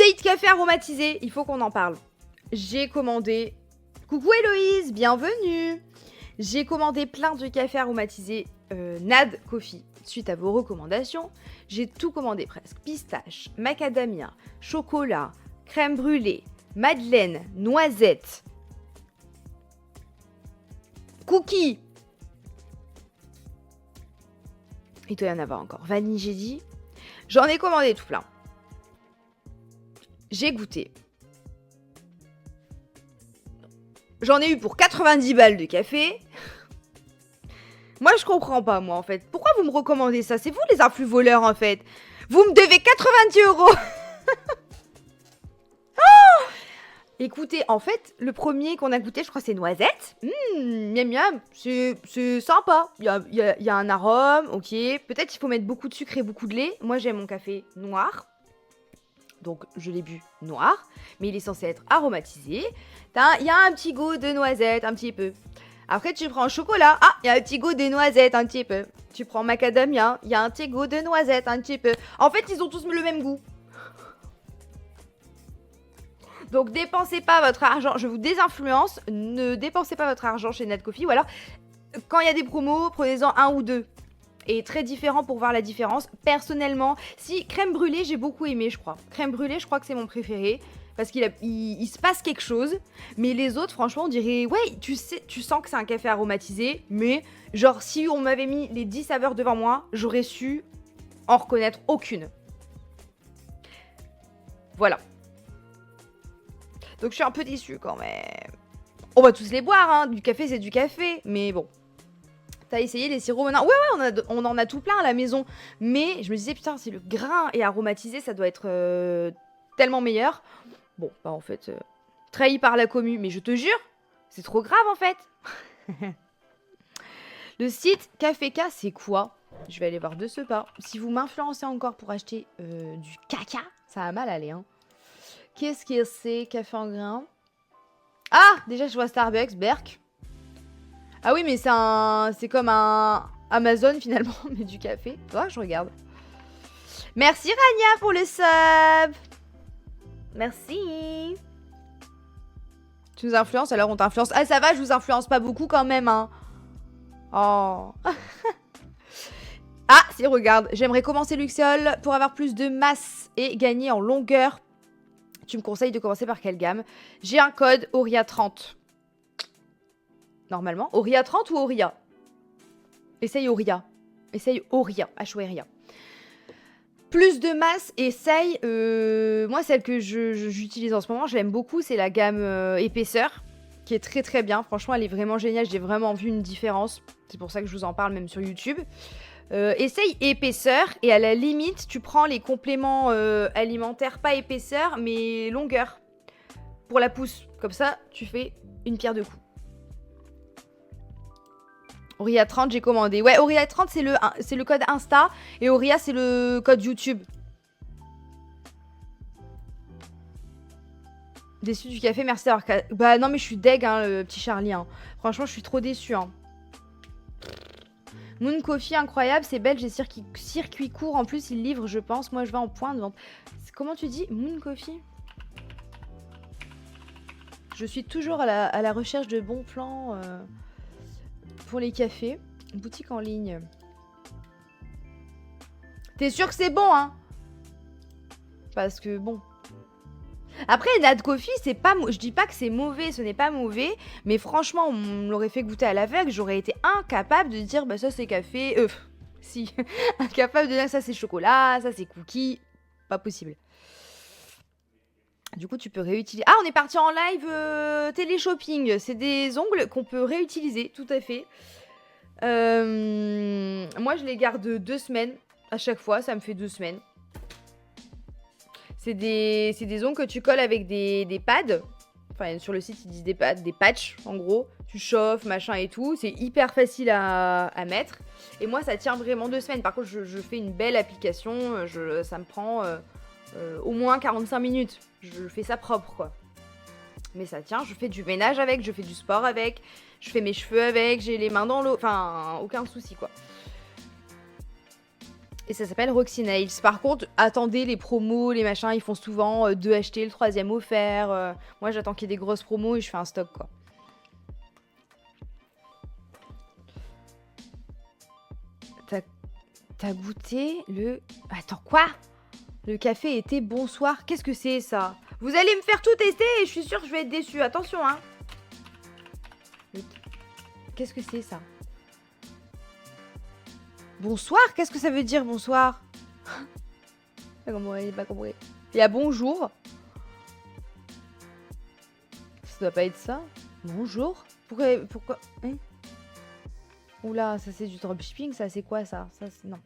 Essaye de café aromatisé, il faut qu'on en parle. J'ai commandé... Coucou Héloïse, bienvenue. J'ai commandé plein de cafés aromatisés Nad Coffee. Suite à vos recommandations, j'ai tout commandé presque. Pistache, macadamia, chocolat, crème brûlée, madeleine, noisette, cookies. Il doit y en avoir encore. Vanille, j'ai dit. J'en ai commandé tout plein. J'ai goûté. J'en ai eu pour 90 balles de café. Moi, je comprends pas, moi, en fait. Pourquoi vous me recommandez ça? C'est vous, les influx voleurs, en fait. Vous me devez 90 €. Oh, écoutez, en fait, le premier qu'on a goûté, je crois, c'est noisette. Miam miam, c'est sympa. Il y a un arôme, ok. Peut-être il faut mettre beaucoup de sucre et beaucoup de lait. Moi, j'aime mon café noir. Donc, je l'ai bu noir. Mais il est censé être aromatisé. Il y a un petit goût de noisette, un petit peu. Après, tu prends chocolat. Ah, il y a un petit goût de noisette, un petit peu. Tu prends macadamia. Il y a un petit goût de noisette, un petit peu. En fait, ils ont tous le même goût. Donc, dépensez pas votre argent. Je vous désinfluence. Ne dépensez pas votre argent chez Nad Coffee. Ou alors, quand il y a des promos, prenez-en un ou deux. Et très différent pour voir la différence. Personnellement, si crème brûlée, j'ai beaucoup aimé, je crois. Crème brûlée, je crois que c'est mon préféré. Parce qu'il se passe quelque chose. Mais les autres, franchement, on dirait... Ouais, tu sens que c'est un café aromatisé. Mais genre, si on m'avait mis les 10 saveurs devant moi, j'aurais su en reconnaître aucune. Voilà. Donc je suis un peu déçue quand même. On va tous les boire, hein. Du café, c'est du café. Mais bon. T'as essayé les sirops maintenant? Ouais, on en a tout plein à la maison. Mais je me disais, putain, si le grain est aromatisé, ça doit être tellement meilleur. Bon, bah en fait, trahi par la commu. Mais je te jure, c'est trop grave en fait. Le site Café K, c'est quoi? Je vais aller voir de ce pas. Si vous m'influencez encore pour acheter du caca, ça va mal aller, hein. Qu'est-ce que c'est, café en grains? Ah, déjà je vois Starbucks, Berk. Ah oui, mais c'est comme un Amazon finalement, mais du café. Ouais, je regarde. Merci Rania pour le sub. Merci. Tu nous influences, alors on t'influence. Ah ça va, je vous influence pas beaucoup quand même, hein. Oh. Ah, si, regarde. J'aimerais commencer Luxéol pour avoir plus de masse et gagner en longueur. Tu me conseilles de commencer par quelle gamme? J'ai un code Auria30. Normalement. Auria 30 ou Auria? Essaye Auria. Essaye Auria. H-O-R-I-A. Plus de masse, essaye. Moi, celle que j'utilise en ce moment, je l'aime beaucoup. C'est la gamme épaisseur, qui est très très bien. Franchement, elle est vraiment géniale. J'ai vraiment vu une différence. C'est pour ça que je vous en parle même sur YouTube. Essaye épaisseur. Et à la limite, tu prends les compléments alimentaires, pas épaisseur, mais longueur. Pour la pousse. Comme ça, tu fais une pierre deux coups. Auria 30, j'ai commandé. Ouais, Auria 30, c'est le code Insta. Et Auria, c'est le code YouTube. Déçu du café, merci d'avoir... Bah non, mais je suis deg, hein, le petit Charlie. Hein. Franchement, je suis trop déçue. Hein. Moon Coffee, incroyable. C'est belge et circuit court. En plus, ils livrent, je pense. Moi, je vais en point de vente. Comment tu dis Moon Coffee? Je suis toujours à la recherche de bons plans... pour les cafés. Boutique en ligne. T'es sûr que c'est bon, hein? Parce que bon. Après, Nad Coffee, c'est pas... Je dis pas que c'est mauvais, ce n'est pas mauvais. Mais franchement, on me l'aurait fait goûter à l'aveugle. J'aurais été incapable de dire, bah ça c'est café... si. Incapable de dire ça c'est chocolat, ça c'est cookie. Pas possible. Du coup, tu peux réutiliser... Ah, on est parti en live télé-shopping. C'est des ongles qu'on peut réutiliser, tout à fait. Moi, je les garde 2 semaines à chaque fois. Ça me fait 2 semaines. C'est des ongles que tu colles avec des pads. Enfin, sur le site, ils disent des pads, des patchs, en gros. Tu chauffes, machin et tout. C'est hyper facile à mettre. Et moi, ça tient vraiment 2 semaines. Par contre, je fais une belle application. Ça me prend... au moins 45 minutes. Je fais ça propre, quoi. Mais ça tient, je fais du ménage avec, je fais du sport avec, je fais mes cheveux avec, j'ai les mains dans l'eau, enfin, aucun souci, quoi. Et ça s'appelle Roxy Nails. Par contre, attendez les promos, les machins, ils font souvent 2 achetés, le troisième offert. Moi, j'attends qu'il y ait des grosses promos et je fais un stock, quoi. T'as goûté le... Attends, quoi? Le café était bonsoir. Qu'est-ce que c'est, ça? Vous allez me faire tout tester et je suis sûre que je vais être déçue. Attention, hein. Qu'est-ce que c'est, ça? Bonsoir? Qu'est-ce que ça veut dire, bonsoir? Pas compris, pas compris. Il y a bonjour. Ça doit pas être ça. Bonjour? Pourquoi hein? Oula, ça c'est du dropshipping, ça c'est quoi ça? Ça c'est... Non.